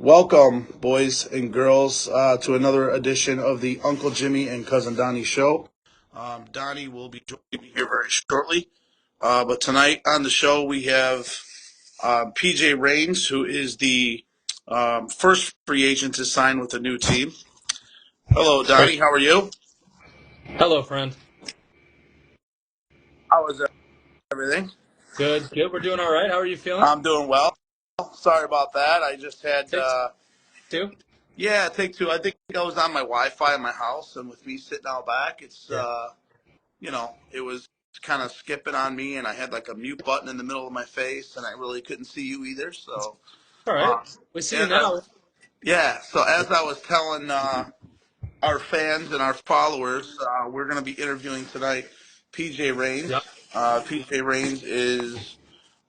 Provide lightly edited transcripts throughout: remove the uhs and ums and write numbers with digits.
Welcome, boys and girls, to another edition of the Uncle Jimmy and Cousin Donnie show. Donnie will be joining me here very shortly. But tonight on the show, we have PJ Raines, who is the first free agent to sign with a new team. Hello, Donnie. How are you? Hello, friend. How is everything? Good, good. We're doing all right. How are you feeling? I'm doing well. Sorry about that. I just had, Take two. take two. I think I was on my Wi-Fi in my house, and with me sitting out back, Yeah. it was kind of skipping on me, and I had like a mute button in the middle of my face, and I really couldn't see you either. So, All right. uh, We see you and now. yeah. So as I was telling our fans and our followers, we're going to be interviewing tonight PJ Yep. Raines. PJ Raines is,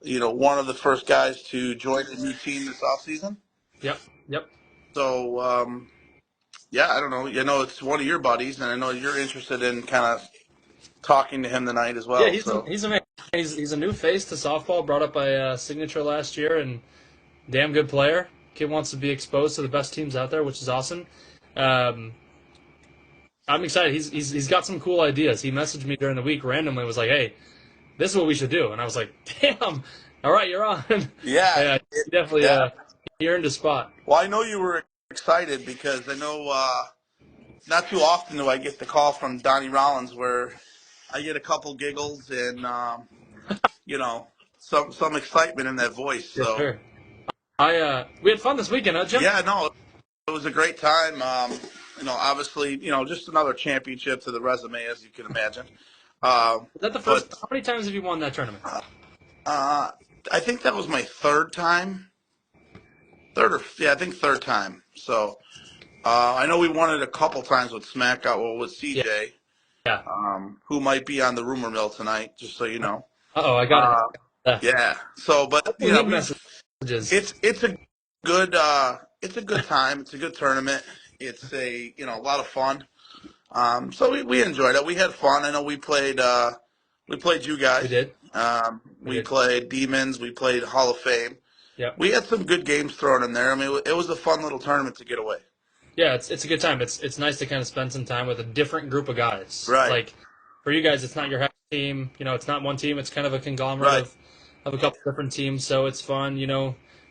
one of the first guys to join the new team this offseason. Yep. Yep. So, yeah, I don't know. It's one of your buddies, and I know you're interested in kind of talking to him tonight as Yeah, well. he's So, he's amazing. He's a new face to softball. Brought up by Signature last year, and damn good player. Kid wants to be exposed to the best teams out there, which is awesome. Um, I'm excited. He's got some cool ideas. He messaged me during the week randomly. Was like, "Hey, this is what we should do," and I was like, "Damn! All right, you're on." yeah, Yeah, he definitely yeah. he earned a spot. Well, I know you were excited because I know not too often do I get the call from Donnie Rollins where I get a couple giggles and you know some excitement in that voice. Yes, So sir. We had fun this weekend, huh, Jim? yeah, no, it was a great time. Obviously, just another championship to the resume, as you can imagine. Uh, Is that the first? but How many times have you won that tournament? uh, I think that was my third time. I think third time. So I know we won it a couple times with with Yeah, CJ. yeah. Who might be on the rumor mill tonight, just so you know. Uh-oh, I got it. Uh, yeah. So, but Hopefully he messages. it's a good time. It's a good tournament. It's a lot of fun. So we enjoyed it. We had fun. I know we played you We guys. did. We We did. played Demons. We played Hall of Fame. Yep. We had some good games thrown in there. I mean, it was a fun little tournament to get away. Yeah, it's a good time. It's nice to kind of spend some time with a different group of guys. Right. Like for you guys, it's not your head team. It's not one team. It's kind of a conglomerate Right. of a couple different teams. So it's fun.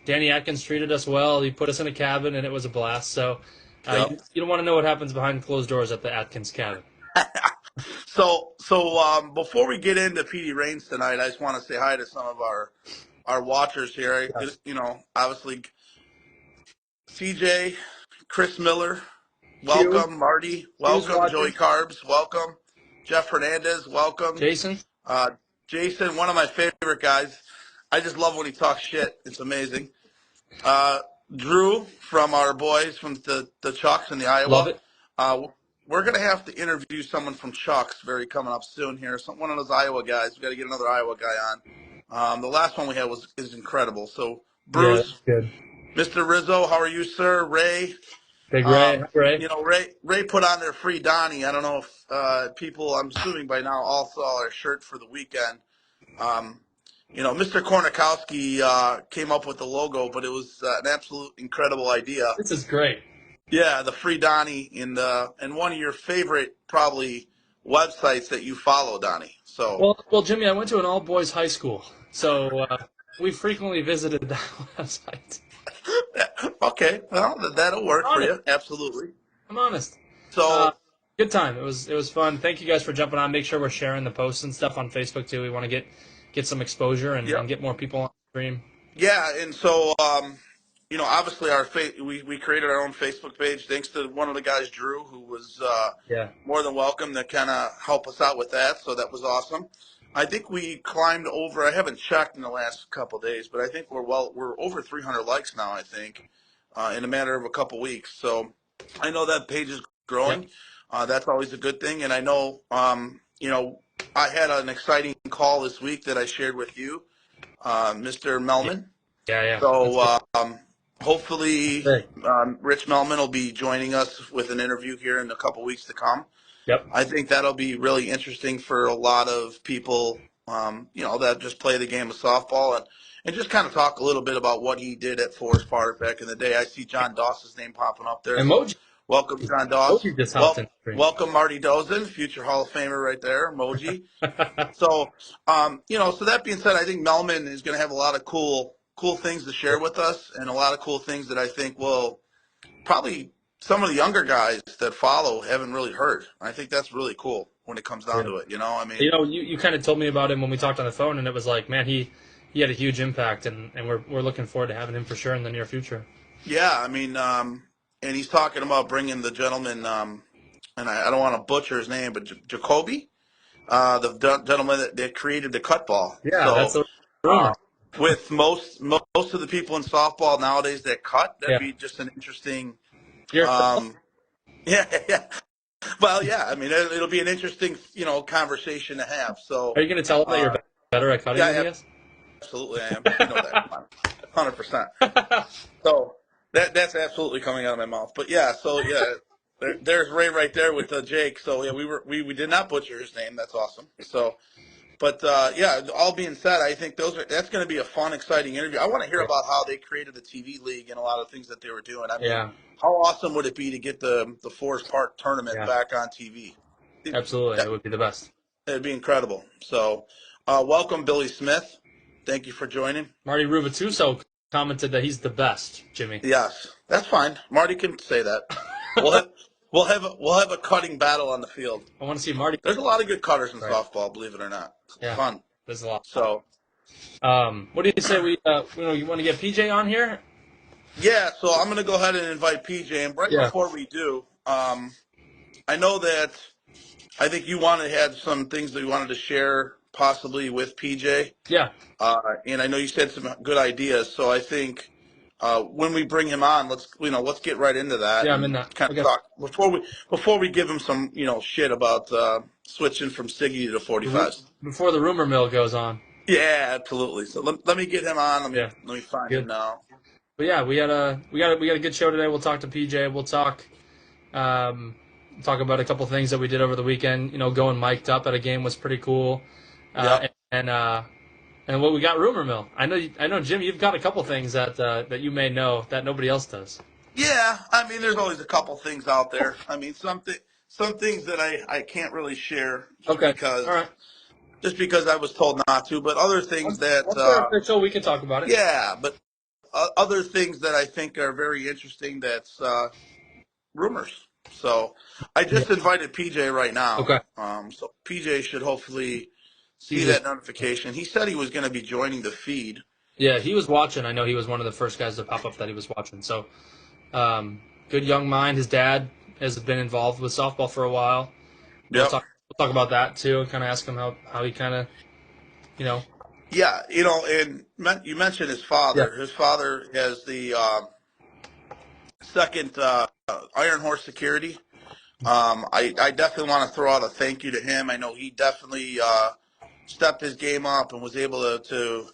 Danny Atkins treated us well. He put us in a cabin, and it was a blast. So Yep. you don't want to know what happens behind closed doors at the Atkins cabin. So before we get into PD Rains tonight, I just want to say hi to some of our watchers here. Yes. Obviously CJ, Chris Miller, Q, welcome. Marty, Q's welcome. Joey watching. Carbs, welcome. Jeff Hernandez, welcome. Jason. Uh, Jason, one of my favorite guys. I just love when he talks shit. It's amazing. Uh, Drew from our boys from the Chucks in the Love Iowa. it. Uh, we're gonna have to interview someone from Chucks very coming up soon here. One of those Iowa guys. We got to get another Iowa guy on. The last one we had is incredible. So Yeah, that's Bruce, good. Mr. Rizzo, how are you, sir? Ray, Big Ray. Ray. Ray put on their free Donnie. I don't know if people, I'm assuming by now, all saw our shirt for the weekend. Um, Mr. Kornikowski came up with the logo, but it was an absolute incredible idea. This is great. Yeah, the free Donnie in one of your favorite probably websites that you follow, Donnie. So Well, Jimmy, I went to an all boys high school, so we frequently visited that website. okay, well that'll I'm work for honest. you, absolutely. I'm honest. Uh, So Good time. It was fun. Thank you guys for jumping on. Make sure we're sharing the posts and stuff on Facebook too. We want to get some exposure and yeah, get more people on the stream. yeah, and so obviously we created our own Facebook page thanks to one of the guys, Drew, who was Yeah. more than welcome to kind of help us out with that. So that was awesome. I think we climbed over. I haven't checked in the last couple of days, but I think we're over 300 likes now. I think in a matter of a couple weeks. So I know that page is Yep. growing. That's always a good thing. And I know I had an exciting call this week that I shared with you, Mr. Yeah. Melman. Yeah. Yeah. That's good. So hopefully, Hey. Rich Melman will be joining us with an interview here in a couple weeks to come. Yep. I think that'll be really interesting for a lot of people, that just play the game of softball. and just kind of talk a little bit about what he did at Forest Park back in the day. I see John Doss's name popping up there, so Emoji. welcome, John Doss. Emoji just hopped in Well, the stream. welcome, Marty Dozen, future Hall of Famer right there, emoji. So, so that being said, I think Melman is going to have a lot of cool things to share with us, and a lot of cool things that I think will probably some of the younger guys that follow haven't really heard. I think that's really cool when it comes down Yeah. to it. I mean, You kind of told me about him when we talked on the phone, and it was like, man, he had a huge impact, and we're looking forward to having him for sure in the near future. yeah, I mean, and he's talking about bringing the gentleman, and I don't want to butcher his name, but Jacoby, the gentleman that created the cut ball. Yeah, that's So, a uh, rumor. with most of the people in softball nowadays that cut, that'd Yeah, be just an interesting. you're Um, yeah, yeah. Well, yeah. I mean, it'll be an interesting, conversation to have. So, Are you going to tell him that you're uh, better at cutting than yeah, he is? absolutely, I am. You know that. Come on, 100%. So that's absolutely coming out of my mouth. But yeah, so yeah, there's Ray right there with Jake. So yeah, we did not butcher his name. That's awesome. So, but yeah, all being said, I think that's going to be a fun, exciting interview. I want to hear about how they created the TV league and a lot of things that they were doing. I mean, Yeah, how awesome would it be to get the Forest Park tournament yeah, back on TV? absolutely. It would be the best. It'd be incredible. So, welcome, Billy Smith. Thank you for joining. Marty Rubatuso commented that he's the best, Jimmy. Yes, that's fine. Marty can say that. We'll have we'll have a cutting battle on the field. I want to see Marty. There's a lot of good cutters in Right. softball, believe it or not. It's Yeah, fun. there's a lot. So What do you say you want to get PJ on here? yeah, so I'm gonna go ahead and invite PJ. And right Yeah. before we do, I know that I think you had some things that you wanted to share possibly with PJ. Yeah, And I know you said some good ideas. So I think when we bring him on, let's get right into that yeah, I'm in and that. kind of Okay. talk before we give him some shit about switching from Siggy to 45s. Before the rumor mill goes on. Yeah, absolutely. So let me get him on. Let me Yeah. let me find him Good. now. But yeah, we got a good show today. We'll talk to PJ. We'll talk about a couple things that we did over the weekend. Going mic'd up at a game was pretty cool. Yep. And what we got rumor mill. I know Jim, you've got a couple things that you may know that nobody else does. Yeah, I mean, there's always a couple things out there. I mean, some things that I can't really share just Okay. because All right. I was told not to, but other things that Once they're official, we can talk about it. yeah, but other things that I think are very interesting. That's rumors. So I just invited PJ right now. Okay. So PJ should hopefully see He's that notification. He said he was going to be joining the feed. Yeah, he was watching. I know he was one of the first guys to pop up that he was watching. So, good young mind. His dad has been involved with softball for a while. We'll Yep. talk about that too, and kind of ask him how he kind of, Yeah, and you mentioned his father. Yeah. His father has the second Iron Horse Security. I definitely want to throw out a thank you to him. I know he definitely stepped his game up and was able to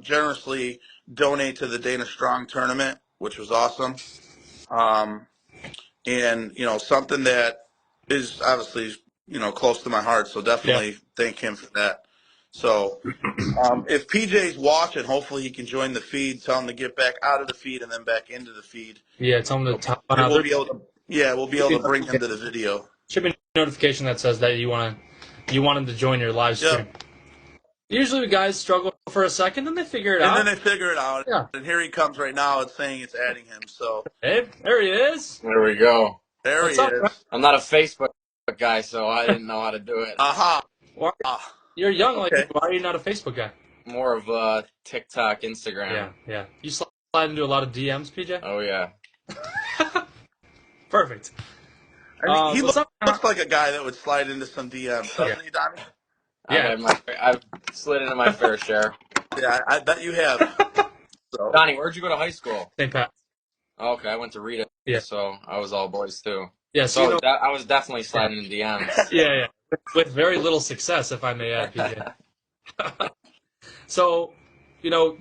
generously donate to the Dana Strong tournament, which was awesome. And something that is obviously close to my heart. So definitely thank him for that. So if PJ's watching, hopefully he can join the feed. Tell him to get back out of the feed and then back into the feed. Yeah, tell him to top on And out. we'll be able to bring him to the video. Should be a notification that says that you want him to join your live stream. Yep. Usually, guys struggle for a second, and they figure it And out. then they figure it out. Yeah. And here he comes right now. It's saying it's adding him. So Hey, there he is. There we go. there What's he up, is. bro? I'm not a Facebook guy, so I didn't know how to do it. Aha. Why- Ah. You're young like Okay. me. Why are you not a Facebook guy? More of TikTok, Instagram. Yeah. You slide into a lot of DMs, PJ? Oh yeah. Perfect. I mean, he what's up? looks like a guy that would slide into some DMs, doesn't he, Donnie? Yeah. I've slid into my fair share. Yeah, I bet you have. So Donnie, where'd you go to high school? St. Pat. Okay, I went to Rita, Yeah. so I was all boys too. Yeah, So I was definitely sliding in DMs. yeah. With very little success, if I may add, PJ. So,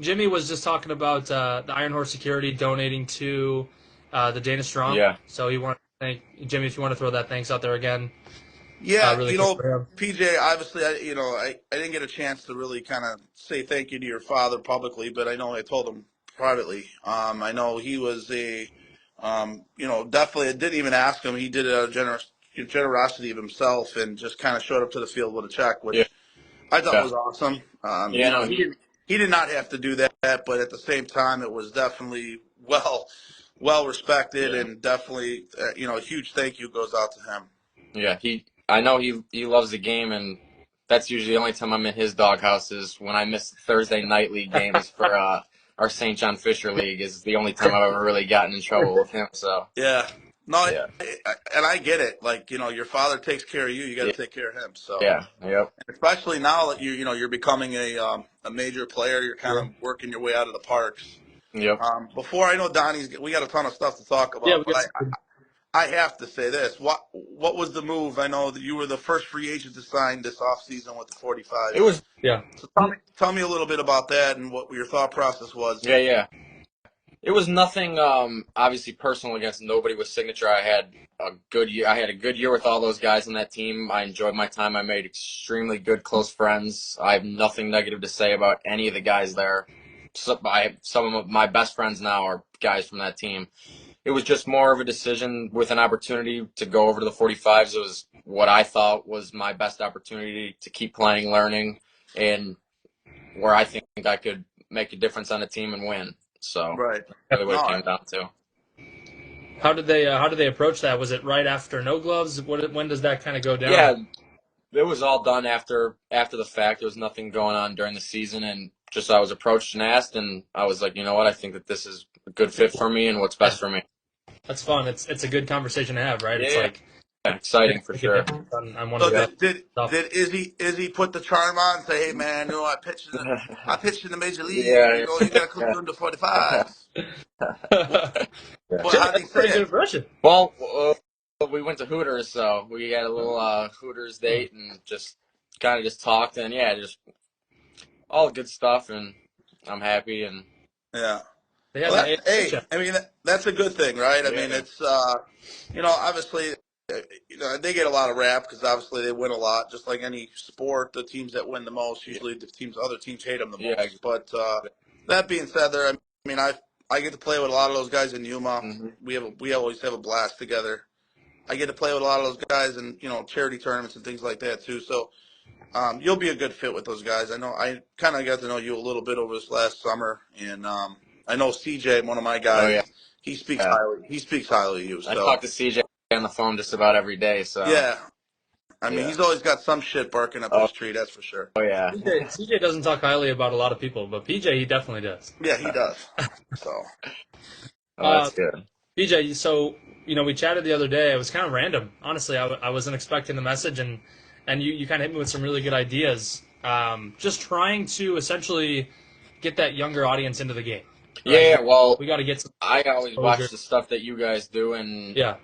Jimmy was just talking about the Iron Horse Security donating to the Dana Strong. Yeah. So he wanted to thank Jimmy, if you want to throw that thanks out there again. Yeah, Really quick for him. PJ, obviously, I didn't get a chance to really kind of say thank you to your father publicly, but I know I told him privately. I know he was definitely, I didn't even ask him. He did a generosity of himself and just kind of showed up to the field with a check, Yeah, which I thought yeah, was awesome. yeah. No, He did not have to do that, but at the same time, it was definitely well respected, yeah, and definitely, a huge thank you goes out to him. yeah. I know he loves the game, and that's usually the only time I'm in his doghouse is when I miss Thursday night league games for our St. John Fisher League. Is the only time I've ever really gotten in trouble with him. So Yeah. No, yeah, and I get it. Like, your father takes care of you. You got yeah, to take care of him. So, yeah, yep, especially now that you're becoming a major player, you're kind of Sure. working your way out of the parks. yep. Before I know we got a ton of stuff to talk Yeah, about, we but got some good. I have to say this. What was the move? I know that you were the first free agent to sign this offseason with the It 45s. was Yeah. So tell me a little bit about that and what your thought process was. yeah, yeah. It was nothing obviously personal against nobody with Signature. I had a good year. I had a good year with all those guys on that team. I enjoyed my time. I made extremely good close friends. I have nothing negative to say about any of the guys there. Some of my best friends now are guys from that team. It was just more of a decision with an opportunity to go over to the 45s. It was what I thought was my best opportunity to keep playing, learning, and where I think I could make a difference on a team and win. So Right. really what it No. came down to. How did they approach that? Was it right after no gloves? When does that kind of go down? Yeah, it was all done after the fact. There was nothing going on during the season, and just I was approached and asked, and I was like, you know what, I think that this is a good fit for me and what's Yeah, best for me. that's fun. It's a good conversation to have, right? It's Yeah, like yeah, exciting for make a sure. difference on one of So the Yep. best did stuff. Izzy put the charm on and say, "Hey man, I pitched in the major league. Yeah, You got to come yeah. to the 45s." What, what Yeah. how Jimmy, did he that's a say pretty good it? impression. Well, we went to Hooters, so we had a little Hooters date and just kind of just talked, and yeah, just all good stuff, and I'm happy, and Yeah. They had Well, the AAA hey, check. I mean, that's a good thing, right? I mean, yeah, it's obviously, they get a lot of rap because obviously they win a lot, just like any sport. The teams that win the most, yeah, usually other teams hate them the yeah. most. But that being said, I mean, I get to play with a lot of those guys in Yuma. Mm-hmm. We always have a blast together. I get to play with a lot of those guys in charity tournaments and things like that too. So you'll be a good fit with those guys. I know I kind of got to know you a little bit over this last summer, and I know CJ, one of my Oh yeah, guys. yeah. He speaks highly of you. I So talk to CJ on the phone just about every day, so yeah, I mean yeah. he's always got some shit barking up Oh, his tree. That's for sure. oh yeah. CJ doesn't talk highly about a lot of people, but PJ he definitely does. Yeah, he does. So Oh, Uh, that's good. PJ, so we chatted the other day. It was kind of random, honestly. I wasn't expecting the message, and you kind of hit me with some really good ideas. Just trying to essentially get that younger audience into the game, Yeah, right? yeah, well, We got to get some I always exposure. watch the stuff that you guys do, and Yeah,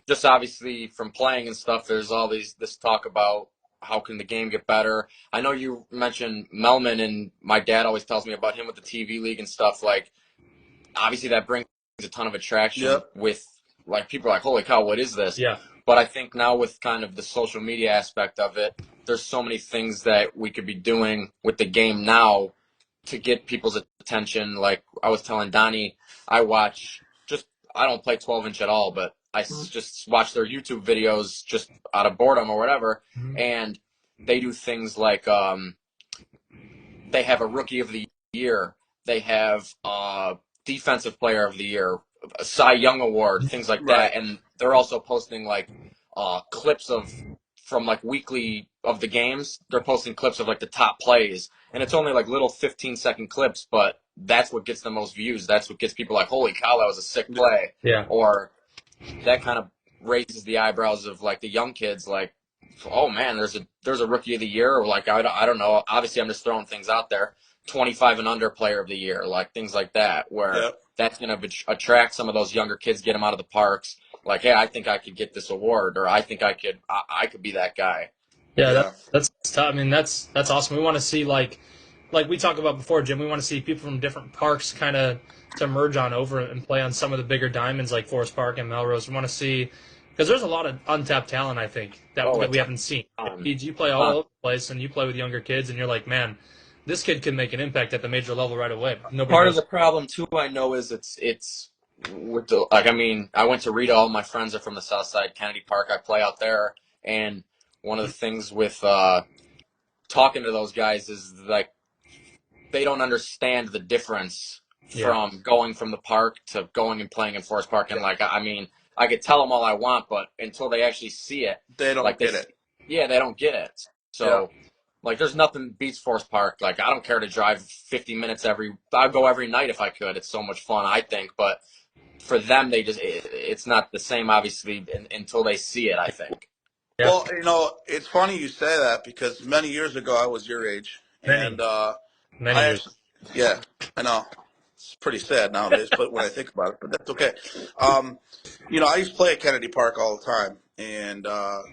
just obviously from playing and stuff, there's all this talk about how can the game get better. I know you mentioned Melman, and my dad always tells me about him with the TV league and stuff. Like, obviously that brings a ton of attraction yep, with like people are like, holy cow, what is this? yeah, But I think now with kind of the social media aspect of it, there's so many things that we could be doing with the game now to get people's attention. Like I was telling Donnie, I watch just I don't play 12-inch at all, but just watch their YouTube videos just out of boredom or whatever, Mhm. and they do things like they have a rookie of the year. They have defensive player of the year, a Cy Young award, things like right, that. And they're also posting like clips of from like weekly of the games. They're posting clips of like the top plays, and it's only like little 15-second clips, but that's what gets the most views. That's what gets people like, holy cow, that was a sick yeah, play, yeah, or that kind of raises the eyebrows of like the young kids, like, oh man, there's a rookie of the year, or like I don't know. Obviously, I'm just throwing things out there. 25 and under player of the year, like things like that, where yep, that's going to attract some of those younger kids, get them out of the parks. Like, hey, I think I could get this award, or I think I could be that guy. yeah. yeah, That's tough. I mean, that's awesome. We want to see like we talked about before, Jim. We want to see people from different parks kind of to merge on over and play on some of the bigger diamonds like Forest Park and Melrose. We want to see Because there's a lot of untapped talent, I think, Oh, a that we haven't seen. ton. You play all over the place, and you play with younger kids, and you're like, man, this kid can make an impact at the major level right away. Nobody Part of knows. the problem too, I know, is it's with the like. I mean, I went to Rita. All my friends are from the South Side, Kennedy Park. I play out there, and one of the things with talking to those guys is like they don't understand the difference Yeah, from going from the park to going and playing in Forest Park. And like, I mean, I could tell them all I want, but until they actually see it, They like don't get it. yeah, they don't get it. Yeah. So, like, there's nothing beats Forest Park. Like, I don't care to drive 50 minutes I'd go every night if I could. It's so much fun, I think. But for them, it's not the same, obviously, until they see it, I think. yeah, Well, it's funny you say that because many years ago I was your age, many, and many I years. actually, yeah, I know. It's pretty sad nowadays, but when I think about it, but that's okay. Um, I used to play at Kennedy Park all the time, and a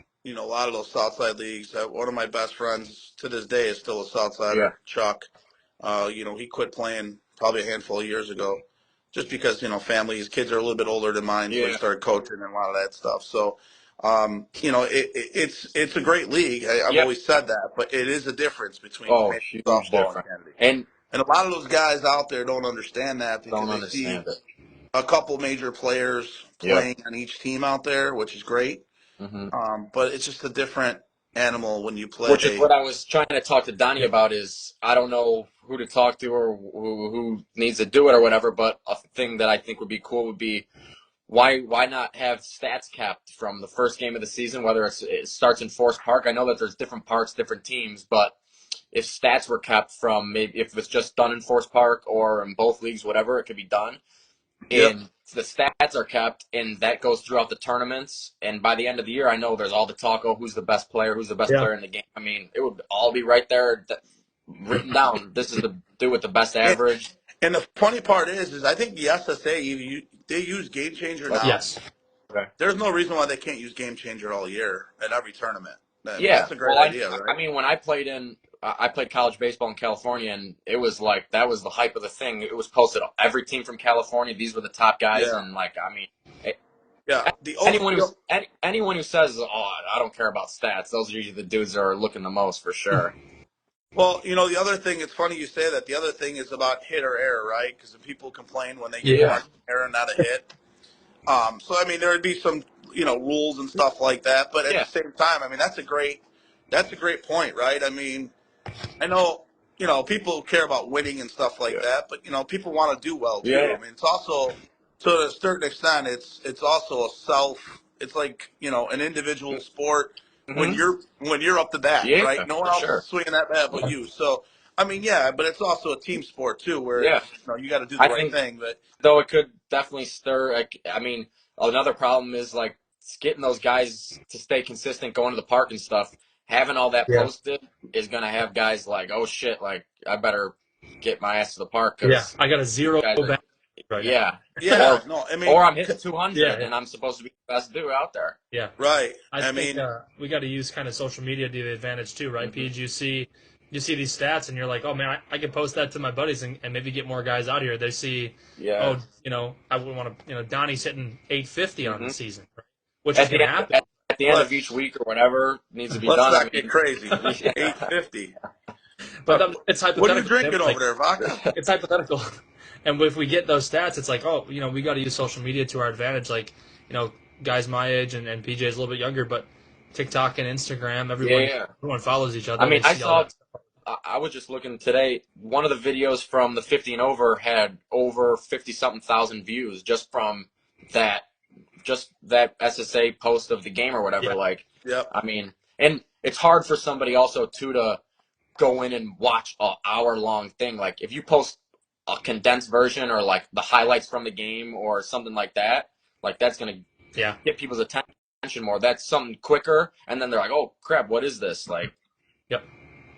lot of those Southside leagues. One of my best friends to this day is still a Yeah, Southsider, Chuck. He quit playing probably a handful of years ago, just because family. His kids are a little bit older than mine, so he yeah, started coaching and a lot of that stuff. So, it's a great league. I've yep. always said that, but it is a difference between Oh, fantasy huge softball and difference. Kennedy. And And a lot of those guys out there don't understand that because don't they see understand it. a couple major players Yep. playing on each team out there, which is great. Hmm. But it's just a different animal when you Which is play. what I was trying to talk to Donnie Yeah, about. Is I don't know who to talk to or who needs to do it or whatever. But a thing that I think would be cool would be why not have stats capped from the first game of the season, whether it starts in Forest Park. I know that there's different parks, different teams, but if stats were kept from maybe if it's just done in Forest Park or in both leagues, whatever, it could be done. Yep. And the stats are kept, and that goes throughout the tournaments. And by the end of the year, I know there's all the talk. Oh, who's the best player? Who's the best yeah, player in the game? I mean, it would all be right there, written down. This is the dude with the best And, average. and the funny part is I think the SSA they use Game Changer Okay. now. yes, Okay. There's no reason why they can't use Game Changer all year at every tournament. I mean, Yeah. that's a great Well, idea, I right? mean, when I played college baseball in California, and it was like that was the hype of the thing. It was posted on every team from California. These were the top guys, Yeah. and like, I mean, Yeah. anyone who says, "Oh, I don't care about stats," those are usually the dudes that are looking the most for sure. Well, the other thing, it's funny you say that. The other thing is about hit or error, right? Because people complain when they get yeah, Yeah. marked an error, not a hit. So, I mean, there would be some, rules and stuff like that. But at the Yeah. same time, I mean, that's a great point, right? I mean, I know, people care about winning and stuff like Yeah. that, but people want to do well too. Yeah. I mean, it's also to a certain extent, it's also it's like an individual sport when Mm-hmm. you're up to bat, Yeah, right? No one for else is sure. swinging that bat but you. So, I mean, yeah, but it's also a team sport too, where Yeah. it's you got to do the I right think thing. But though it could definitely stir. Like, I mean, another problem is like getting those guys to stay consistent, going to the park and stuff. Having all that yeah, posted is gonna have guys like, oh shit, like I better get my ass to the park yeah. because I got a zero guys are, back right now. yeah, yeah, or no, I mean, or I'm hitting Yeah, 200 yeah, and I'm supposed to be the best dude out there. yeah. right? I I think mean, we got to use kind of social media to the advantage too, right? Hmm. Pete, you see these stats and you're like, oh man, I can post that to my buddies and maybe get more guys out here. They see, Yeah. oh, I would want to, Donnie's hitting 850 on the Hmm. season, right? Which is At going the to end, happen. at the end of each let's week or whatever needs to be let's done. I not get mean, crazy. yeah. 850. But it's What are you hypothetical. Tim. drinking over Like there, vodka? it's hypothetical. And if we get those stats, it's like, oh, we got to use social media to our advantage. Like, guys my age and PJ is a little bit younger, but TikTok and Instagram, Yeah. everyone follows each I other. mean, They see all that stuff. I was just looking today. One of the videos from the 50 and over had over 50 something thousand views just from that, just that SSA post of the game or whatever. Yeah, Like, Yep. I mean, and it's hard for somebody also too to go in and watch an hour long thing. Like, if you post a condensed version or like the highlights from the game or something like that, like that's gonna yeah, get people's attention more. That's something quicker, and then they're like, "Oh crap, what is this?" Like, yep.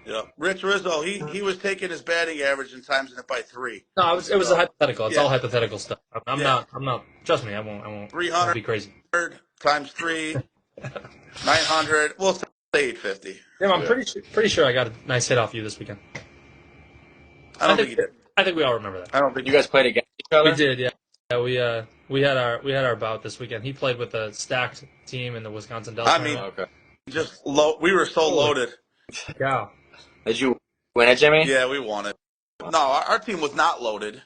Yep. Rich Rizzo, he was taking his batting average and timesing it by 3. No, it was a So hypothetical. It's yeah, all hypothetical stuff. yeah. I'm not. Trust me, I won't 300 be crazy. times 3, 900. We'll say 850. Yeah, I'm yeah. pretty sure I got a nice hit off you this weekend. I I don't think think he did. I think we all remember that. I don't think You guys played against each We other? did, yeah. Yeah, We had our bout this weekend. He played with a stacked team in the Wisconsin Dells I mean, tournament. Okay. we were so Holy loaded. cow! Did you win it, Jimmy? Yeah, we won it. No, our team was not loaded.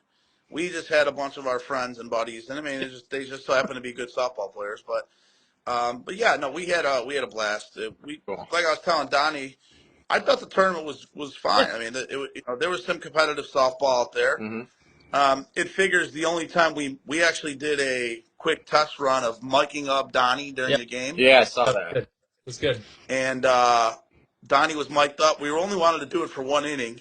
We just had a bunch of our friends and buddies, and I mean, they just so happened to be good softball players. But yeah, no, we had a blast. We Cool. like I was telling Donnie, I thought the tournament was fine. I mean, there was some competitive softball out there. Mm-hmm. It figures the only time we actually did a quick test run of miking up Donnie during Yeah, the game, Yeah, I saw that's that. good. That's good. and Donnie was mic'd up. We only wanted to do it for one inning,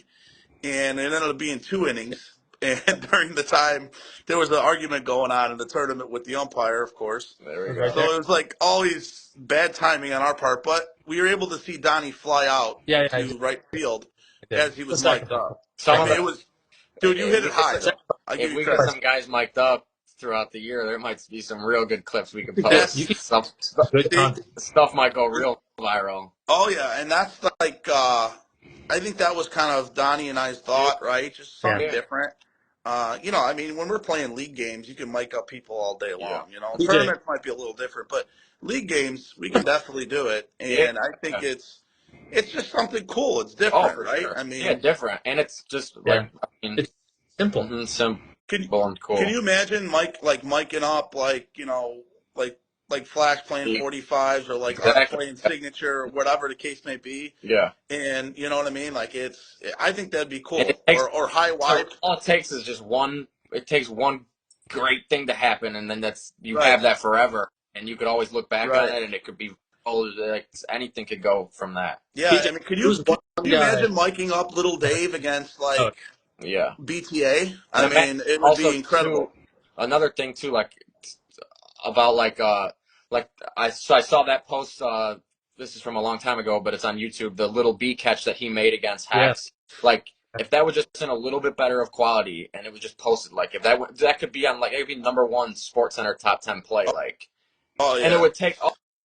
and it ended up being two innings. And during the time, there was an argument going on in the tournament with the umpire, of course. There we That's right go. there. So it was like always bad timing on our part, but we were able to see Donnie fly out Yeah, I to right field did. as he The was mic'd sacrifice. up. Some I of mean, it the was, dude, you hit if it we get high some, though. I give if you we get credit. some guys mic'd up throughout the year, there might be some real good clips we could That's You can post. good see, content. Stuff might go real viral. oh yeah, and that's like I think that was kind of Donnie and I's Yeah. thought, right? Just Yeah. something different. I mean, when we're playing league games, you can mic up people all day Yeah. long. PJ, Tournaments might be a little different, but league games we can definitely do it, Yeah. and I think it's just something cool. It's Oh, different, for right? sure. I Yeah, mean, different, and it's just yeah, like I mean, it's simple. simple can and can cool. you imagine like miking up like like Flash playing 45s or like Art Exactly. playing signature or whatever the case may be? Yeah. And you know what I mean? Like I think that'd be And it cool. takes Or high so wipe. all it takes is just one. It takes one great thing to happen, and then you Right, have that forever, and you could always look back on right. it, and it could be like anything could go from that. Yeah, I PJ, mean, could you who's could one you guy? imagine miking up little Dave against Oh, like Yeah, BTA? and I mean, it would also be too incredible. another thing too, like about like I saw that post. This is from a long time ago, but it's on YouTube. The little B catch that he made against yeah. Hacks. Like if that was just in a little bit better of quality, and it was just posted, like if that could be on like it could be number one Sports Center top 10 play, like, Oh and it yeah, would take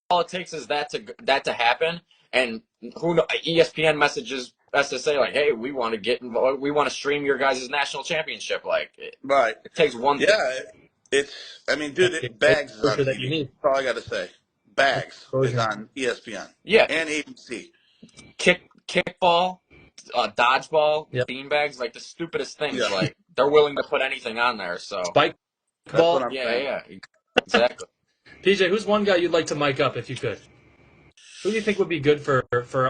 all it takes is that to happen, and ESPN messages SSA like, hey, we want to get involved, we want to stream your guys' national championship, like right. it takes one thing. Yeah, it's. I mean, dude, That's the Bags is on exposure that you TV. need. That's all I got to say. That's Bags is exposure. on ESPN Yeah, and ABC. kickball, dodgeball, Yep. beanbags, like the stupidest things. Yeah, Like they're willing to put anything on there. So Spike that's what ball. I'm yeah, saying. yeah, exactly. PJ, who's one guy you'd like to mic up if you could? Who do you think would be good for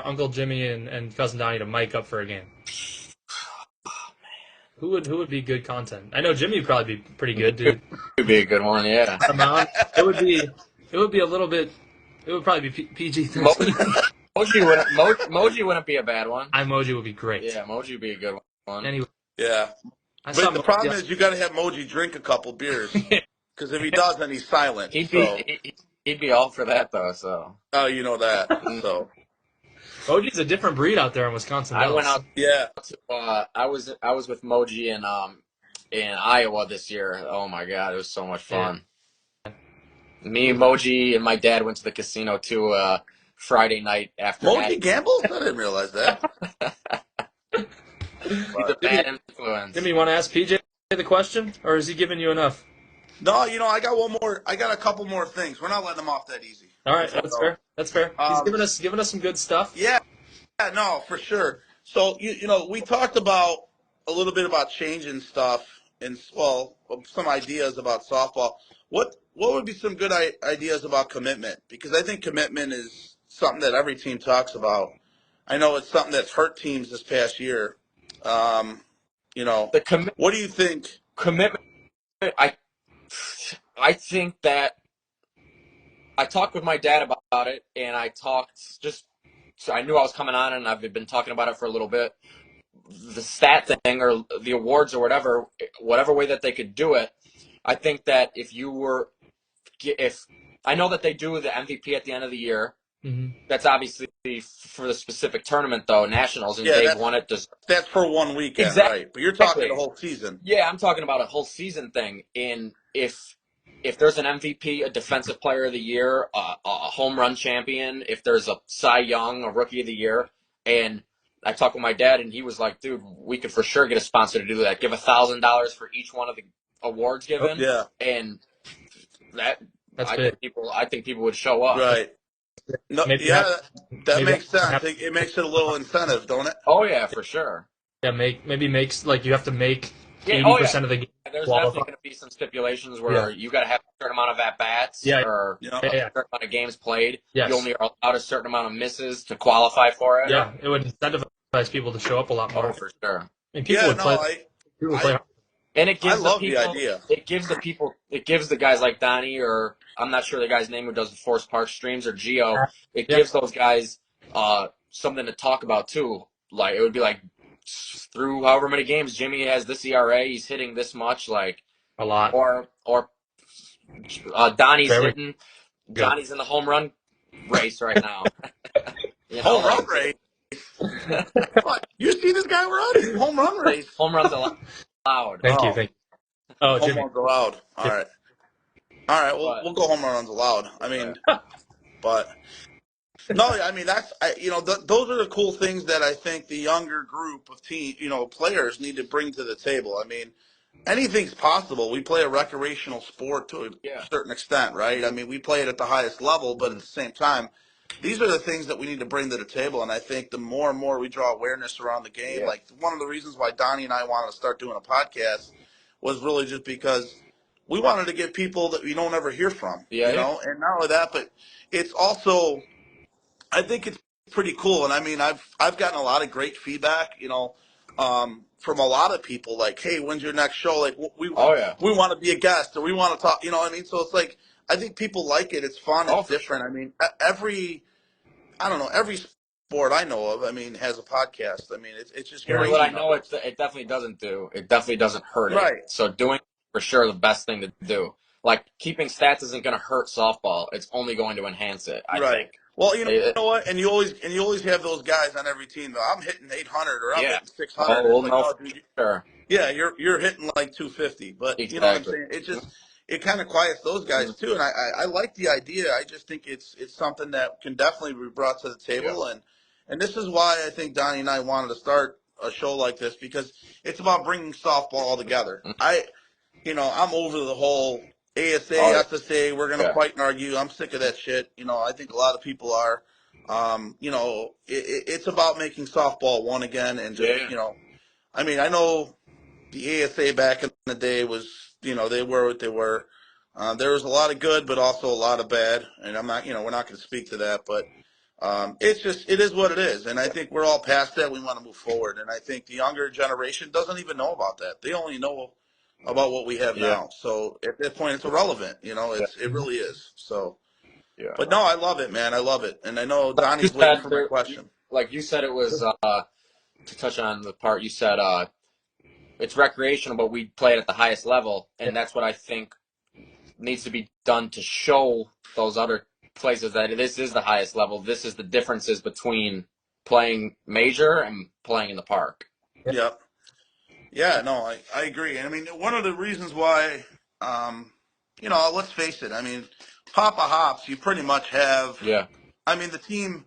Uncle Jimmy and Cousin Donnie to mic up for a game? Who would be good content? I know Jimmy would probably be pretty good, dude. Could be a good one. Yeah. Amount. It would be a little bit. It would probably be Mo- PG-13. Moji wouldn't be a bad one. Emoji would be great. Yeah, Moji would be a good one. Anyway, Yeah, I saw but the Emoji. problem is you got to have Moji drink a couple beers because if he doesn't, he's silent. He'd So, be he'd be all for that though. So oh, you know that. Mm. So, Emoji's a different breed out there in Wisconsin. I went Dells. out. yeah. I was with Moji in Iowa this year. Oh my god, it was so much fun. Me, Moji, and my dad went to the casino too Friday night after Moji gambles? I didn't realize that. He's a bad influence. Jimmy, you want to ask PJ the question, or is he giving you enough? No, I got one more. I got a couple more things. We're not letting them off that easy. All right, that's fair. That's fair. He's Um, giving us some good stuff. Yeah, no, for sure. So we talked about a little bit about changing stuff and some ideas about softball. What would be some good ideas about commitment? Because I think commitment is something that every team talks about. I know it's something that's hurt teams this past year. Um, The what do you think? commitment. I think that I talked with my dad about it, and I talked just. So I knew I was coming on, and I've been talking about it for a little bit. The stat thing, or the awards, or whatever way that they could do it. I think that if I know that they do the MVP at the end of the year. Mm-hmm. That's obviously for the specific tournament, though, nationals, and Yeah, they've won it. that's for one weekend, Exactly. right? But you're talking the whole season. Yeah, I'm talking about a whole season thing. And if there's an MVP, a Defensive Player of the Year, a home run champion, if there's a Cy Young, a Rookie of the Year, and I talked with my dad, and he was like, "Dude, we could for sure get a sponsor to do that. Give $1,000 for each one of the awards given, Yeah. and That That's big. I think people would show up. Right. No, Maybe have yeah, that maybe makes sense. have, It makes it a little incentive, don't it? Oh yeah, for sure. yeah, maybe makes like you have to make Yeah. Oh yeah. 80% of the game There's definitely qualify. going to be some stipulations Yeah. where you got to have a certain amount of at bats Yeah. or You know. Yeah. a Yeah. certain amount of games played. You Yes. only are allowed a certain amount of misses to qualify for it. Yeah. It would incentivize people to show up a lot more. Oh, for sure. I mean, Yeah, no, People would play I, hard. And it I gives love the idea. it gives the guys like Donnie, or I'm not sure the guy's name who does the Forest Park streams, or Geo. It Yeah. gives those guys something to talk about too. Like it would be like through however many games Jimmy has this ERA, he's hitting this much, like A lot. or Donnie's Very hitting. good. Johnny's in the home run race right now. Home run race. What? You see this guy run? Home run race. Home runs allowed. Thank Oh. you. Thank you. Oh, Home Jimmy. runs allowed. All right. All right. We'll go home runs allowed. I mean, but no, I mean those are the cool things that I think the younger group of players need to bring to the table. I mean, anything's possible. We play a recreational sport to a certain extent, right? I mean, we play it at the highest level, but at the same time, these are the things that we need to bring to the table. And I think the more and more we draw awareness around the game, like one of the reasons why Donnie and I wanted to start doing a podcast was really just because we wanted to get people that we don't ever hear from, and not only that, but it's also, I think it's pretty cool. And I mean, I've gotten a lot of great feedback, from a lot of people like, hey, when's your next show? Like we want to be a guest or we want to talk, you know what I mean? So it's like, I think people like it. It's fun. It's different. I mean, every sport I know of, I mean, has a podcast. I mean, it's just crazy. What I know it definitely doesn't do. It definitely doesn't hurt it. Right. So doing for sure the best thing to do. Like keeping stats isn't going to hurt softball. It's only going to enhance it. I think. Well, you know what, and you always have those guys on every team. I'm hitting 800 or I'm hitting 600. Oh, it's no, like, dude, sure. yeah, you're hitting like 250, but you know what I'm saying. It kind of quiets those guys too, and I like the idea. I just think it's something that can definitely be brought to the table, and this is why I think Donnie and I wanted to start a show like this, because it's about bringing softball all together. I'm over the whole ASA, SSA, we're going to fight and argue. I'm sick of that shit. I think a lot of people are. It's about making softball one again, and just, I mean, I know the ASA back in the day was, they were what they were. There was a lot of good, but also a lot of bad, and I'm not, we're not going to speak to that, but it is what it is, and I think we're all past that. We want to move forward, and I think the younger generation doesn't even know about that. They only know about what we have now. So at that point, it's irrelevant. It really is. So, but no, I love it, man. I love it, and I know Donnie's waiting for my question. Like you said, it was to touch on the part you said. It's recreational, but we play it at the highest level, and that's what I think needs to be done to show those other places that this is the highest level. This is the differences between playing major and playing in the park. Yep. Yeah, no, I agree. And I mean, one of the reasons why, let's face it. I mean, Papa Hops, you pretty much have. Yeah. I mean, the team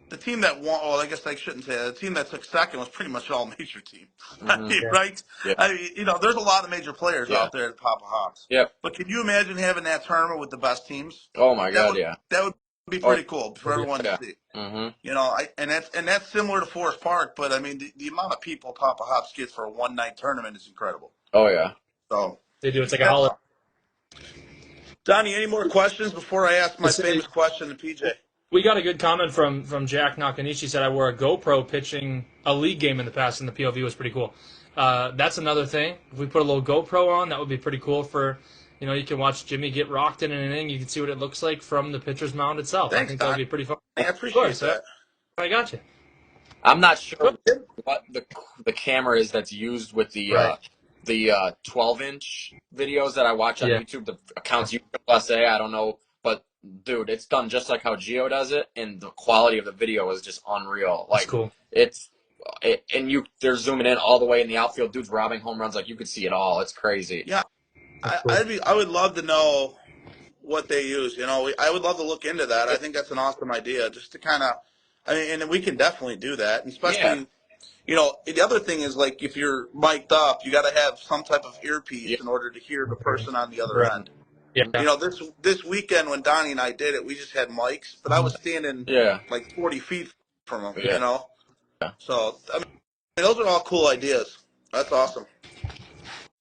that won. Well, I guess I shouldn't say that. The team that took second was pretty much all major team, right? Yeah. I mean, there's a lot of major players out there at Papa Hops. Yep. But can you imagine having that tournament with the best teams? Oh my God, that would be pretty cool for everyone to see. Mm-hmm. And that's similar to Forest Park, but I mean, the amount of people Papa Hops gets for a one-night tournament is incredible. Oh yeah. So they do. It's like a holiday. Donnie, any more questions before I ask my famous question to PJ? We got a good comment from Jack Nakanishi. Said I wore a GoPro pitching a league game in the past, and the POV was pretty cool. That's another thing. If we put a little GoPro on, that would be pretty cool for, you can watch Jimmy get rocked in an inning. You can see what it looks like from the pitcher's mound itself. Thanks, I think that would be pretty fun. I appreciate that. I got you. I'm not sure what the camera is that's used with the 12-inch videos that I watch on YouTube. The accounts USA, I don't know, but dude, it's done just like how Geo does it, and the quality of the video is just unreal. Like, that's cool. They're zooming in all the way in the outfield. Dude's robbing home runs, like you could see it all. It's crazy. Yeah, I would love to know what they use. I would love to look into that. I think that's an awesome idea, just to kind of. I mean, and we can definitely do that, and especially. The other thing is, like, if you're mic'd up, you got to have some type of earpiece in order to hear the person on the other end. Yeah. This weekend when Donnie and I did it, we just had mics, but I was standing Yeah. like 40 feet from him. Yeah. So I mean, those are all cool ideas. That's awesome.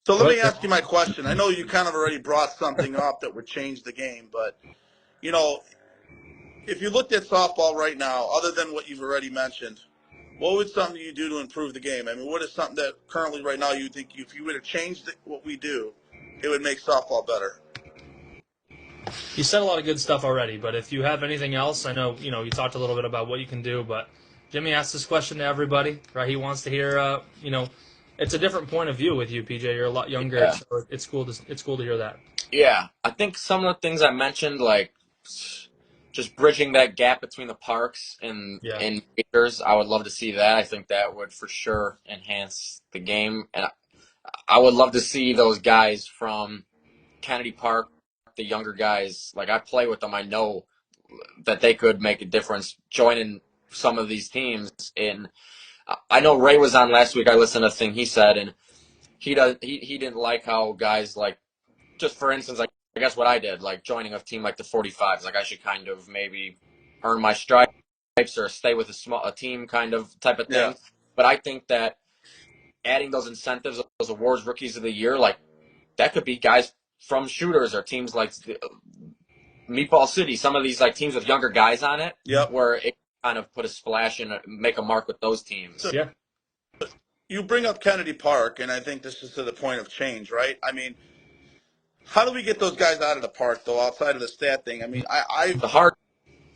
So let But me ask you my question. I know you kind of already brought something up that would change the game, but you know, if you looked at softball right now, other than what you've already mentioned, what would something you do to improve the game? I mean, what is something that currently right now you think if you would have changed what we do, it would make softball better? you said a lot of good stuff already, but if you have anything else, I know you talked a little bit about what you can do, but Jimmy asked this question to everybody, right? He wants to hear, it's a different point of view with you, PJ. You're a lot younger, Yeah. so it's cool to hear that. Yeah. I think some of the things I mentioned, like just bridging that gap between the parks Yeah, and majors, I would love to see that. I think that would for sure enhance the game, and I would love to see those guys from Kennedy Park, the younger guys. Like I play with them, I know that they could make a difference joining some of these teams. And I know Ray was on last week. I listened to a thing he said, and he didn't like how guys like, just for instance, like I guess what I did, like joining a team like the 45s, like I should kind of maybe earn my stripes or stay with a team kind of type of Yeah. thing. But I think that adding those incentives, those awards, rookies of the year, like that could be guys from shooters or teams like Meatball City, some of these like teams with younger guys on it, Yep. where it kind of put a splash and make a mark with those So teams. yeah, you bring up Kennedy Park, and I think this is to the point of change, right? I mean, how do we get those guys out of the park, though, outside of the stat thing? I mean, I've The hardest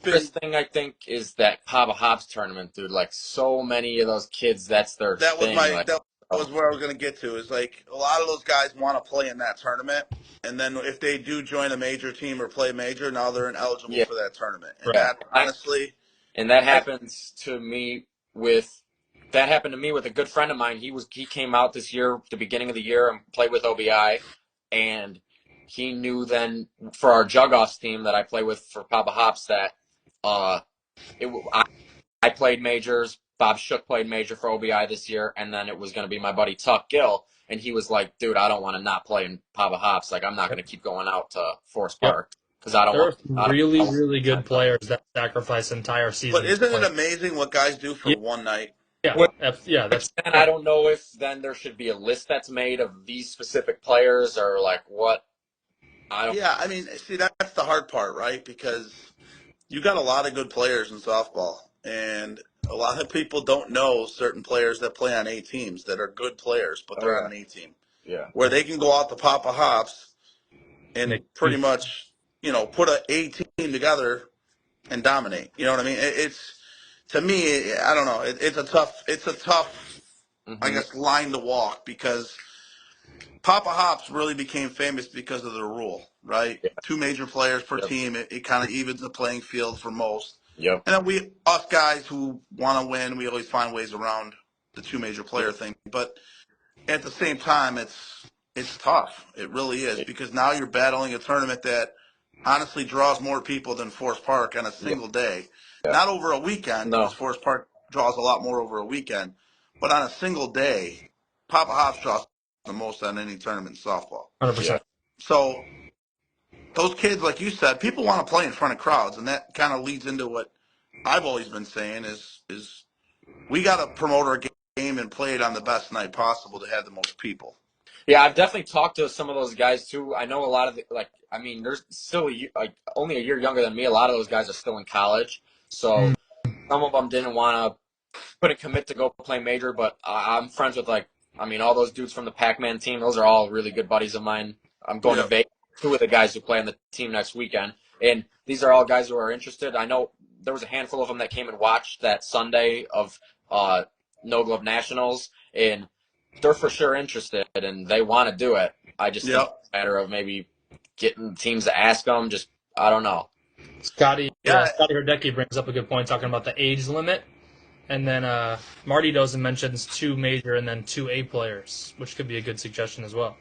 been thing I think is that Pava Hops tournament, dude. Like so many of those kids, that's their that was thing. my Like, that oh, was where I was going to get to. Is like a lot of those guys want to play in that tournament, and then if they do join a major team or play major, now they're ineligible yeah, for that tournament. And right. yeah. that honestly, And that I, happens to me with a good friend of mine. He came out this year, the beginning of the year, and played with OBI, and he knew then for our jug offs team that I play with for Papa Hops that uh it I played majors. Bob Shook played major for OBI this year, and then it was going to be my buddy Tuck Gill, and he was like, "Dude, I don't want to not play in Papa Hops. Like, I'm not going Yep. to keep going out to Forest Yep. Park because I don't There want. are some I really, don't want really time good zone." players that sacrifice entire but seasons to isn't it play. amazing what guys do for Yeah, one night? yeah, Which, yeah. which That's then I yeah. don't know if then there should be a list that's made of these specific players or like what. I don't. Yeah, I mean, see, that's the hard part, right? Because you got a lot of good players in softball, and a lot of people don't know certain players that play on A teams that are good players, but Oh they're on yeah, an A team yeah, where they can go out to Papa Hops and Nick, pretty much, put a A team together and dominate. You know what I mean? It's to me, I don't know. It's a tough, I mm-hmm. guess, line to walk because Papa Hops really became famous because of the rule, right? Yeah, Two major players per yep, team. It kind of evens the playing field for most. yep, And then us guys who want to win, we always find ways around the two major player yep, thing. But at the same time, it's tough. It really is because now you're battling a tournament that honestly draws more people than Forest Park on a yeah, single day. yeah. Not over a weekend because No, Forest Park draws a lot more over a weekend, but on a single day, Papa Hops draws the most on any tournament in softball. 'Cause, 100%. So those kids, like you said, people want to play in front of crowds, and that kind of leads into what I've always been saying is we got to promote our game and play it on the best night possible to have the most people. yeah, I've definitely talked to some of those guys too. I know a lot of I mean, there's still like only a year younger than me. A lot of those guys are still in college, Mm, so some of them didn't want to couldn't commit to go play major. But I'm friends with I mean, all those dudes from the Pac-Man team. Those are all really good buddies of mine. I'm going to Yep. Vegas. Two of the guys who play on the team next weekend, and these are all guys who are interested. I know there was a handful of them that came and watched that Sunday of uh, No Glove Nationals, and they're for sure interested and they want to do it. I just think it's Yep. a matter of maybe getting teams to ask them. Just I don't know. Yeah. Scotty Herdecki brings up a good point talking about the age limit. And then Marty Dozen mentions two major and then two A players, which could be a good suggestion as well.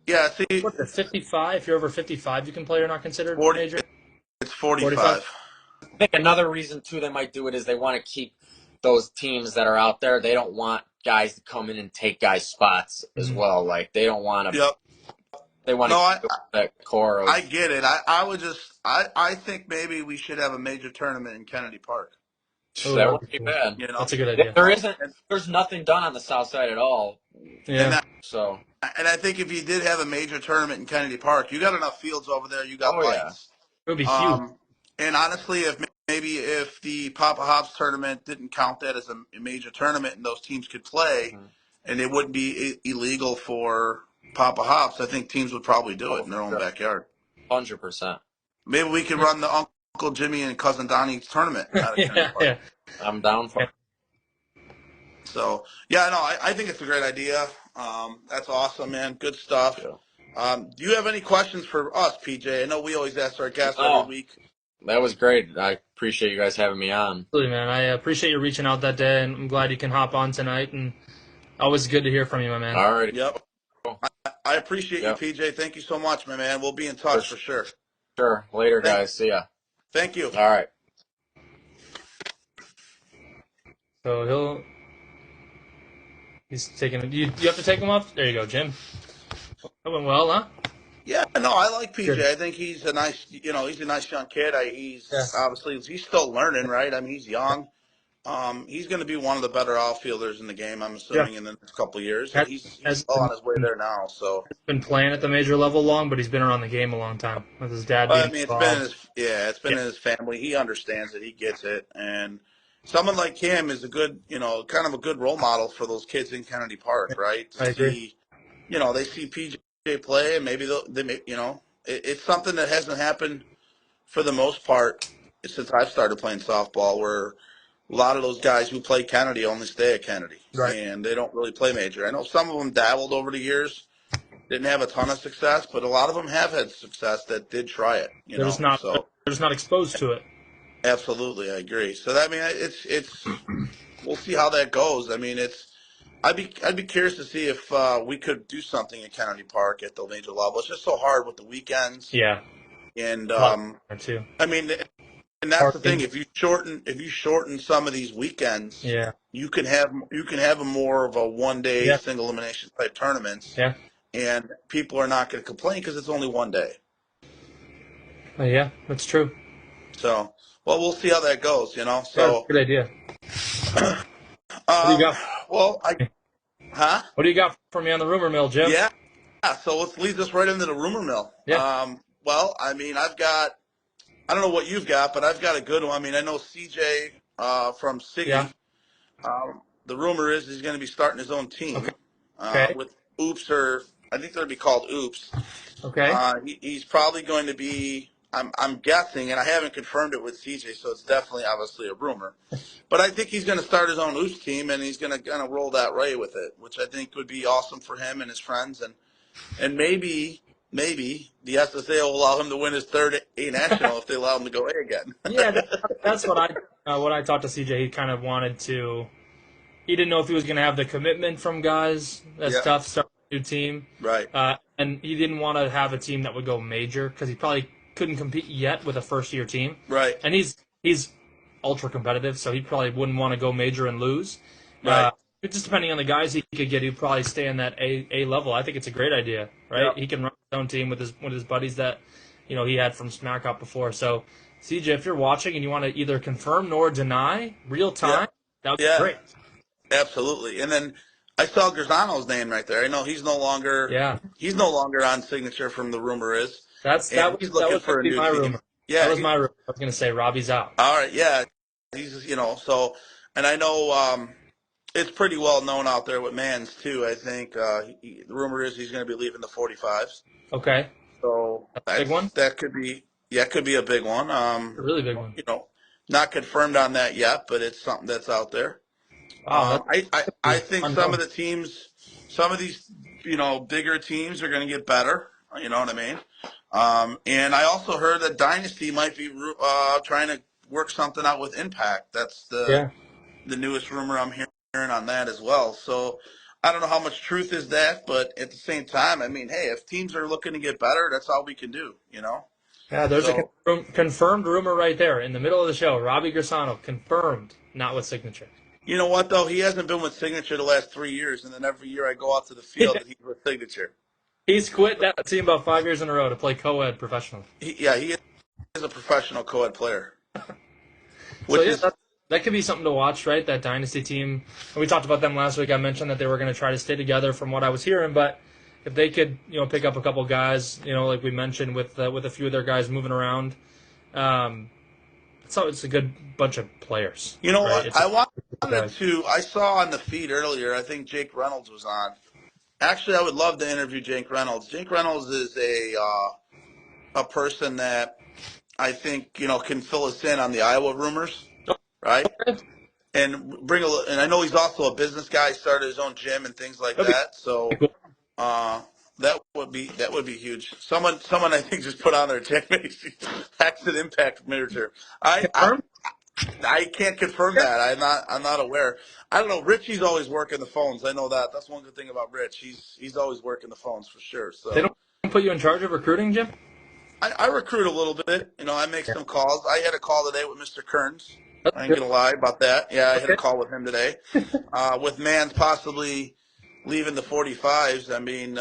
Yeah. See, What's it, 55? If you're over 55, you can play or not considered 40. major? It's 45? 45. I think another reason too they might do it is they want to keep those teams that are out there. They don't want guys to come in and take guys' spots as Mm-hmm. well. Like they don't want to. Yep. They want No, to keep that core I of. get it. I think maybe we should have a major tournament in Kennedy Park. Oh, That that'd wouldn't be be cool. bad. You know, That's a good idea. There um, isn't. and There's nothing done on the south side at all. and Yeah. that, So. and I think if you did have a major tournament in Kennedy Park, you got enough fields over there. You got Oh yeah. lights. It would be huge. Um, and honestly, if maybe if the Papa Hops tournament didn't count that as a major tournament and those teams could play, Mm-hmm. and it wouldn't be illegal for Papa Hops, I think teams would probably do it Oh, in for their own sure. backyard. 100%. Maybe we could run the Uncle Jimmy and Cousin Donnie tournament out of Kennedy Yeah, Park. yeah. I'm down for Yeah. it. So yeah, no, I think it's a great idea. That's awesome, man. Good stuff. Yeah. Do you have any questions for us, PJ? I know we always ask our guests every No, week. that was great. I appreciate you guys having me on. Absolutely, man. I appreciate you reaching out that day, and I'm glad you can hop on tonight. And always good to hear from you, my man. All right. Yep. I appreciate you, Yep. PJ. Thank you so much, my man. We'll be in For touch for sure. sure. Later, Thank, guys. See ya. thank you. All right. So he's taking. You have to take him off. There you go, Jim. That went well, huh? Yeah, no, I like PJ. Good. I think he's a nice, he's a nice young kid. Yeah. He's obviously he's still learning, right? I mean, he's young. He's going to be one of the better outfielders in the game, I'm Yeah. assuming, in the next couple of years, and Has, he's has well been, on his way there now. So, been playing at the major level long, but he's been around the game a long time with his dad I being mean, involved. it's been Yeah, in his family. He understands it. He gets it, and someone like him is a good, kind of a good role model for those kids in Kennedy Park, right? To I agree. see, they see PJ play, and maybe it's something that hasn't happened for the most part since I've started playing softball, where a lot of those guys who play Kennedy only stay at Kennedy, Right. and they don't really play major. I know some of them dabbled over the years, didn't have a ton of success, but a lot of them have had success that did try it. They're just not. So They're just not exposed to it. absolutely, I agree. So I mean, it's we'll see how that goes. I mean, I'd be curious to see if we could do something in Kennedy Park at the major level. It's just so hard with the weekends, Yeah. and A lot there too. I mean, and that's the thing. Parking. If you shorten some of these weekends, Yeah. you can have a more of a 1 day Yeah. single elimination type tournaments, Yeah. and people are not going to complain because it's only 1 day. Yeah. That's true. So, well, we'll see how that goes. Yeah, So, good idea. What do you um, got? well, huh? What do you got for me on the rumor mill, Jim? Yeah. So let's lead this right into the rumor mill. Yeah. Well, I mean, I don't know what you've got, but I've got a good one. I mean, I know CJ from Yeah. Siggy. The rumor is he's going to be starting his own Okay. team Okay. with Oops, or I think they're going to be called Oops. Okay. He's probably going to be. I'm guessing, and I haven't confirmed it with CJ, so it's definitely obviously a rumor. But I think he's going to start his own Oops team, and he's going to kind of roll that way with it, which I think would be awesome for him and his friends, and maybe the SSA will allow him to win his third A national if they allow him to go A again. Yeah, that's what I talked to CJ. He kind of wanted to. He didn't know if he was going to have the commitment from guys. That's Yeah. tough. Start a new team. Right. And he didn't want to have a team that would go major because he probably couldn't compete yet with a first year team. Right. And he's ultra competitive, so he probably wouldn't want to go major and lose. Right. Just depending on the guys he could get, he'd probably stay in that A level. I think it's a great idea, right? Yeah. He can run his own team with his buddies that he had from Smack Up before. So CJ, if you're watching and you want to either confirm nor deny real time, that would be Yeah. great. Absolutely. And then I saw Grzano's name right there. I know he's no longer Yeah, on signature from the rumor is, that and was he's looking going for to a be new my team. rumor. Yeah. That was my rumor. I was going to say Robbie's out. All right. Yeah. He's so, and I know it's pretty well known out there with Mans too. I think the rumor is he's going to be leaving the 45s. Okay, So that's a big one. that could be a big one. A really big one. Not confirmed on that yet, but it's something that's out there. Wow, I think some of unknown. the teams, some of these, bigger teams are going to get better. You know what I mean? And I also heard that Dynasty might be trying to work something out with Impact. That's Yeah. the newest rumor I'm hearing on that as well. So I don't know how much truth is that, but at the same time, I mean, hey, if teams are looking to get better, that's all we can do. Yeah, there's So a confirmed rumor right there in the middle of the show. Robbie Grisano confirmed, not with signature. you know what though? He hasn't been with Signature the last 3 years, and then every year I go out to the field and he's with Signature. He's quit that team about 5 years in a row to play co-ed professionally. He is a professional co-ed player, So which yeah, is that could be something to watch, right? That dynasty team. And we talked about them last week. I mentioned that they were going to try to stay together, from what I was hearing. But if they could, pick up a couple guys, like we mentioned with a few of their guys moving around, um, it's a good bunch of players, you know right? what It's a I wanted guys. to. I saw on the feed earlier. I think Jake Reynolds was on. Actually, I would love to interview Jake Reynolds. Jake Reynolds is a person that I think can fill us in on the Iowa rumors, right? Okay. And and I know he's also a business guy. He started his own gym and things like That'd that. be So cool. uh, that would be huge. Someone I think just put on their Jack Macy Paxton Impact manager. I I Confirmed? I can't confirm that. I'm not aware. I don't know. Richie's always working the phones. I know that. That's one good thing about Rich. He's always working the phones for sure. They So don't put you in charge of recruiting, Jim? I recruit a little bit. I make Yeah. some calls. I had a call today with Mr. Kearns. That's I ain't good. gonna lie about that. Yeah, I had a Okay. call with him today. With Mans possibly leaving the 45s. I mean,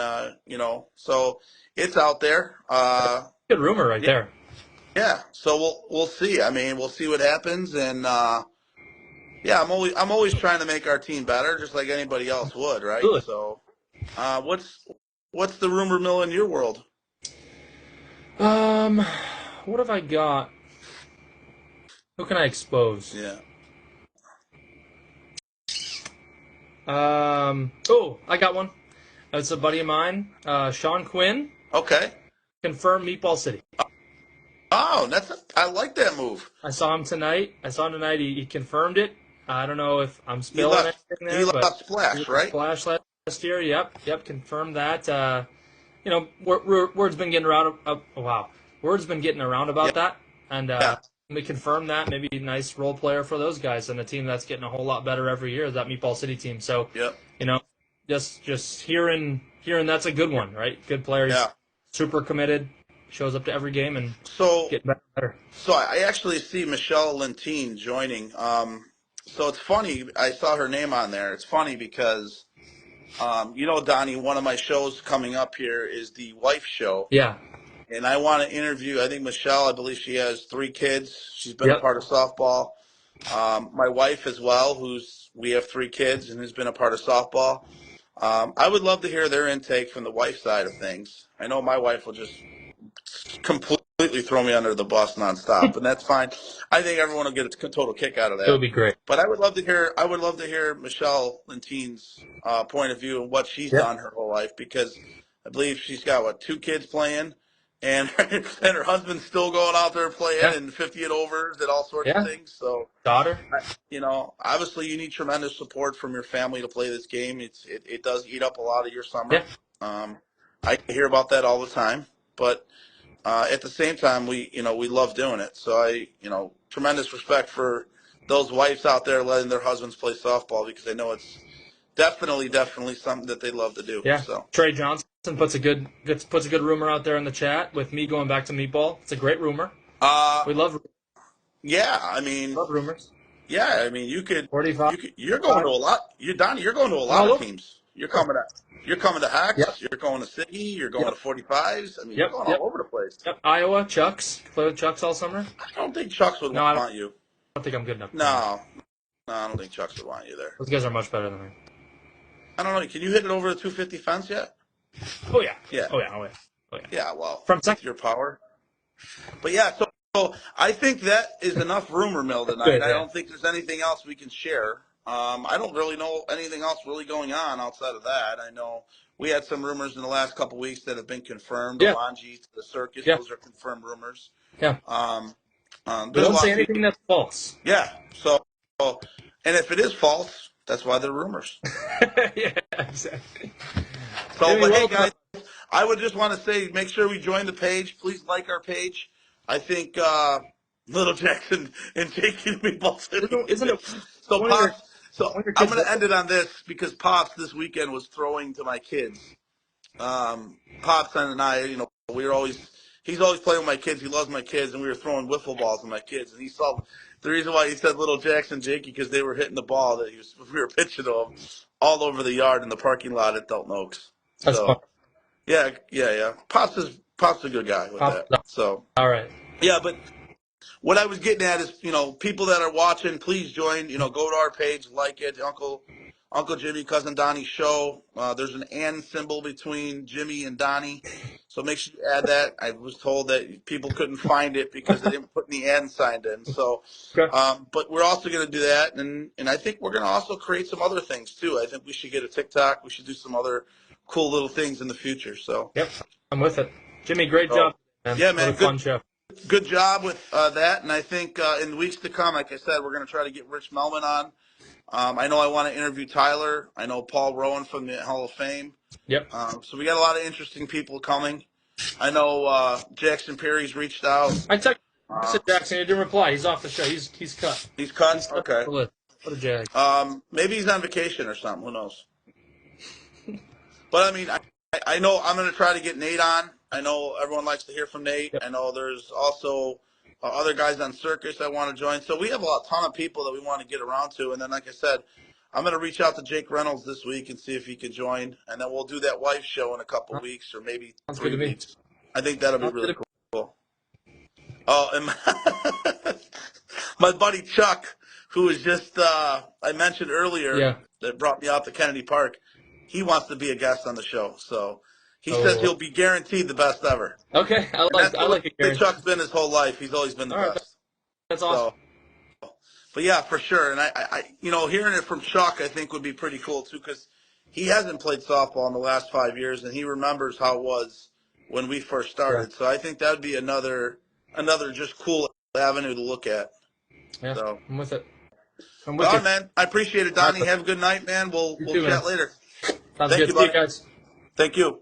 so it's out there. Good rumor right Yeah, there. yeah. So we'll see. I mean, we'll see what happens, and yeah, I'm always trying to make our team better, just like anybody else would, right? Absolutely. So, what's the rumor mill in your world? Um, what have I got? Who can I expose? Yeah. Oh, I got one. It's a buddy of mine, Sean Quinn, Okay. confirmed Meatball City. Oh, I like that move. I saw him tonight. He confirmed it. I don't know if I'm He spilling left. anything He there, but left he Splash, was right? Splash last year. Yep, confirmed that. Word's been getting around. Wow, word's been getting around Yeah. about that, and Yeah. we confirmed that. Maybe a nice role player for those guys, and a team that's getting a whole lot better every year. That Meatball City team. So, Yep. you know, just hearing that's a good one, right? Good player. He's Yeah. super committed. Shows up to every game and So, getting better and better. so I actually see Michelle Lentine joining. So it's funny. I saw her name on there. It's funny because, Donnie, one of my shows coming up here is the wife show. Yeah. And I want to interview, I think Michelle, I believe she has 3 kids. She's been a Yep. part of softball. My wife as well, we have 3 kids and who's been a part of softball. I would love to hear their intake from the wife side of things. I know my wife will just completely throw me under the bus nonstop, and that's fine. I think everyone will get a total kick out of It would that. be great. But I would love to hear Michelle Lentine's point of view and what she's Yep. done her whole life, because I believe she's got 2 kids playing, and and her husband's still going out there playing Yeah. and 50 and overs and all sorts of Yeah. things. So Daughter. obviously you need tremendous support from your family to play this game. It does eat up a lot of your Yeah. summer. I hear about that all the time, but at the same time, we love doing it. So tremendous respect for those wives out there letting their husbands play softball, because I know it's definitely something that they love to do. Yeah. So, Trey Johnson puts a good rumor out there in the chat with me going back to Meatball. It's a great rumor. uh, We yeah, I mean, love rumors. you could, 45. you're going to a lot. Donnie, you're going to a I'm lot all of over. teams. You're coming to Yep. Hex. You're going to Siggy. You're going Yep. to 45s. I mean, you're Yep. going Yep. all over the place. Yep. Iowa. Chucks. Play with Chucks all summer. I don't think Chucks would No, I want you. don't think I'm good enough. No, no, I don't think Chucks would want you there. Those guys are much better than me. I don't know. Can you hit it over the 250 fence yet? Oh yeah. Yeah. Oh yeah. Oh yeah. Oh yeah. Yeah, well, From with second. your power. But yeah, so I think that is enough rumor mill tonight. Good. I Yeah. don't think there's anything else we can share. I don't really know anything else really going on outside of that. I know we had some rumors in the last couple weeks that have been confirmed. Yeah. Alonji to the circus, Yeah. those are confirmed rumors. Yeah. Um, We there's don't say lots of anything that's false. yeah. So, and if it is false, that's why they're rumors. Yeah. Exactly. So, Jimmy, but hey well done. guys, I would just want to say, make sure we join the page. Please like our page. I think Little Jackson and Jake and Meatball City. Isn't it So one of your Pops, so one of your I'm kids? going to end it on this, because Pops this weekend was throwing to my kids. Pops and I, he's always playing with my kids. He loves my kids, and we were throwing wiffle balls at my kids. And he saw the reason why he said Little Jackson Jakey, because they were hitting the ball that we were pitching to him all over the yard in the parking lot at Dalton Oaks. That's fun. So Yeah. Pop's a good guy with Pop- that. So All right. yeah, but what I was getting at is, people that are watching, please join. Go to our page, like it, Uncle Jimmy, Cousin Donnie show. There's an and symbol between Jimmy and Donnie, so make sure you add that. I was told that people couldn't find it because they didn't put the and sign in. So, Okay. but we're also going to do that, and I think we're going to also create some other things too. I think we should get a TikTok. We should do some other cool little things in the future. So, Yep. I'm with it. Jimmy, great so job, man. yeah, What a man, fun show. good job with that, and I think in weeks to come, like I said, we're going to try to get Rich Melman on. I know I want to interview Tyler. I know Paul Rowan from the Hall of Fame. Yep. So we got a lot of interesting people coming. I know Jackson Perry's reached out. I texted Uh, Jackson. He didn't reply. He's off the show. He's cut. he's cut. He's cut off Okay. the list. What a jag. Maybe he's on vacation or something. Who knows? But I mean, I know I'm going to try to get Nate on. I know everyone likes to hear from Nate. Yep. I know there's also other guys on Circus I want to join. So we have a ton of people that we want to get around to. And then, like I said, I'm going to reach out to Jake Reynolds this week and see if he can join. And then we'll do that wife show in a couple weeks or maybe Sounds good 3 to me. weeks. I think that'll be Sounds really good to cool. Oh, and my buddy Chuck, who was just I mentioned me. earlier Yeah. that brought me out to Kennedy Park, he wants to be a guest on the show. So he says Oh. he'll be guaranteed the best ever. Okay. And that's I the like it, way Gary. Chuck's been his whole life. He's always been the All right. best. That's awesome. So, but yeah, for sure. And I hearing it from Chuck, I think would be pretty cool too, because he hasn't played softball in the last 5 years, and he remembers how it was when we first started. So I think that would be another just cool avenue to look at. Yeah. So, I'm with it. I'm all with right, you. man. I appreciate it, Donnie. Have a good night, man. We'll You too, man. chat later. Sounds Thank good. you, See you buddy. guys. Thank you.